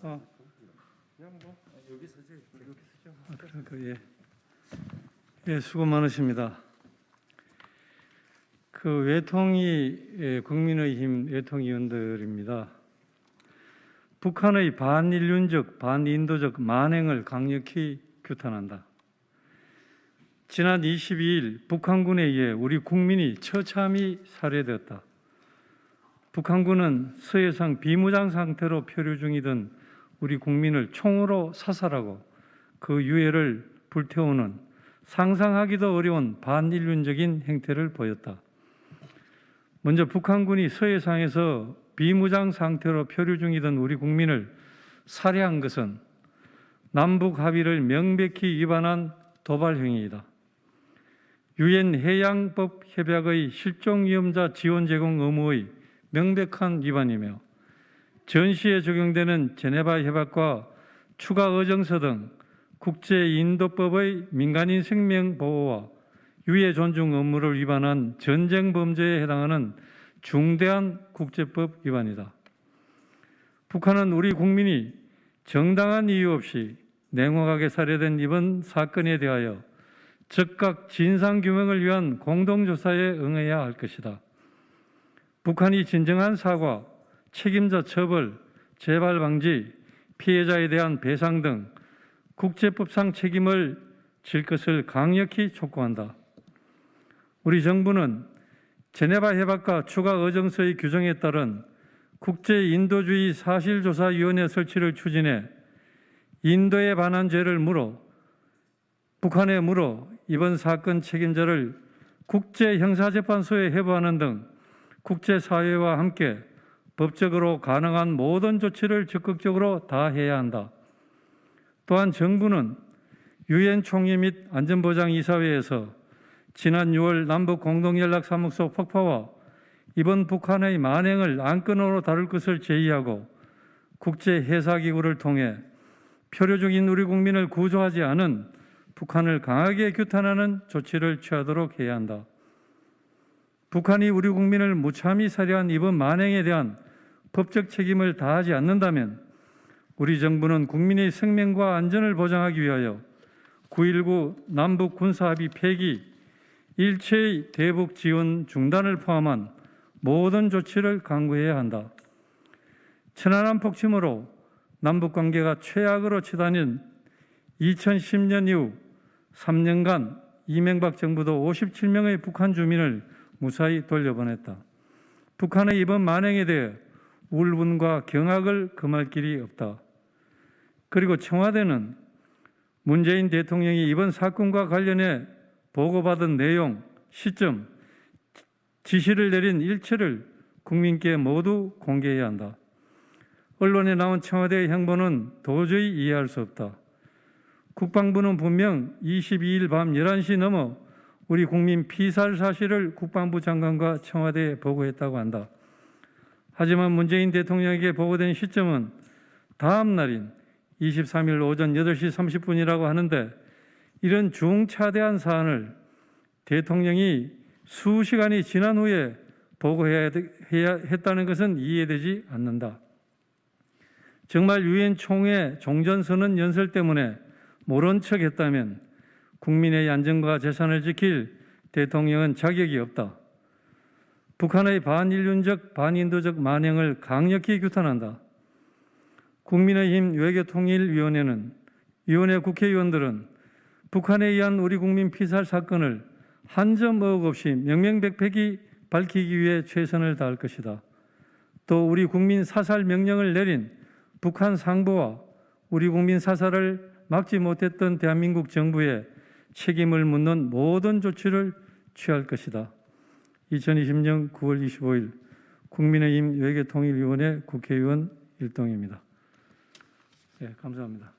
그냥 뭐 여기 서지 이렇게 쓰죠. 그러니까 예, 수고 많으십니다. 그 외통위 국민의힘 외통위원들입니다. 북한의 반인륜적, 반인도적 만행을 강력히 규탄한다. 지난 22일 북한군에 의해 우리 국민이 처참히 살해되었다. 북한군은 서해상 비무장 상태로 표류 중이던 우리 국민을 총으로 사살하고 그 유해를 불태우는 상상하기도 어려운 반인륜적인 행태를 보였다. 먼저 북한군이 서해상에서 비무장 상태로 표류 중이던 우리 국민을 살해한 것은 남북 합의를 명백히 위반한 도발 행위이다. 유엔 해양법 협약의 실종 위험자 지원 제공 의무의 명백한 위반이며 전시에 적용되는 제네바 협약과 추가 의정서 등 국제인도법의 민간인 생명 보호와 유해 존중 의무를 위반한 전쟁 범죄에 해당하는 중대한 국제법 위반이다. 북한은 우리 국민이 정당한 이유 없이 냉혹하게 살해된 이번 사건에 대하여 즉각 진상규명을 위한 공동조사에 응해야 할 것이다. 북한이 진정한 사과, 책임자 처벌, 재발 방지, 피해자에 대한 배상 등 국제법상 책임을 질 것을 강력히 촉구한다. 우리 정부는 제네바 협약과 추가 의정서의 규정에 따른 국제인도주의 사실조사위원회 설치를 추진해 인도에 반한 죄를 북한에 물어 이번 사건 책임자를 국제형사재판소에 회부하는 등 국제사회와 함께 법적으로 가능한 모든 조치를 적극적으로 다해야 한다. 또한 정부는 유엔 총회 및 안전보장이사회에서 지난 6월 남북공동연락사무소 폭파와 이번 북한의 만행을 안건으로 다룰 것을 제의하고 국제해사기구를 통해 표류 중인 우리 국민을 구조하지 않은 북한을 강하게 규탄하는 조치를 취하도록 해야 한다. 북한이 우리 국민을 무참히 살해한 이번 만행에 대한 법적 책임을 다하지 않는다면 우리 정부는 국민의 생명과 안전을 보장하기 위하여 9.19 남북 군사합의 폐기, 일체의 대북 지원 중단을 포함한 모든 조치를 강구해야 한다. 천안함 폭침으로 남북관계가 최악으로 치닫는 2010년 이후 3년간 이명박 정부도 57명의 북한 주민을 무사히 돌려보냈다. 북한의 이번 만행에 대해 울분과 경악을 금할 길이 없다. 그리고 청와대는 문재인 대통령이 이번 사건과 관련해 보고받은 내용, 시점, 지시를 내린 일체를 국민께 모두 공개해야 한다. 언론에 나온 청와대의 행보는 도저히 이해할 수 없다. 국방부는 분명 22일 밤 11시 넘어 우리 국민 피살 사실을 국방부 장관과 청와대에 보고했다고 한다. 하지만 문재인 대통령에게 보고된 시점은 다음 날인 23일 오전 8시 30분이라고 하는데 이런 중차대한 사안을 대통령이 수시간이 지난 후에 보고해야 했다는 것은 이해되지 않는다. 정말 유엔 총회 종전선언 연설 때문에 모른 척했다면 국민의 안전과 재산을 지킬 대통령은 자격이 없다. 북한의 반인륜적, 반인도적 만행을 강력히 규탄한다. 국민의힘 외교통일위원회는 위원회 국회의원들은 북한에 의한 우리 국민 피살 사건을 한 점 의혹 없이 명명백백히 밝히기 위해 최선을 다할 것이다. 또 우리 국민 사살 명령을 내린 북한 상부와 우리 국민 사살을 막지 못했던 대한민국 정부에 책임을 묻는 모든 조치를 취할 것이다. 2020년 9월 25일 국민의힘 외교통일위원회 국회의원 일동입니다. 네, 감사합니다.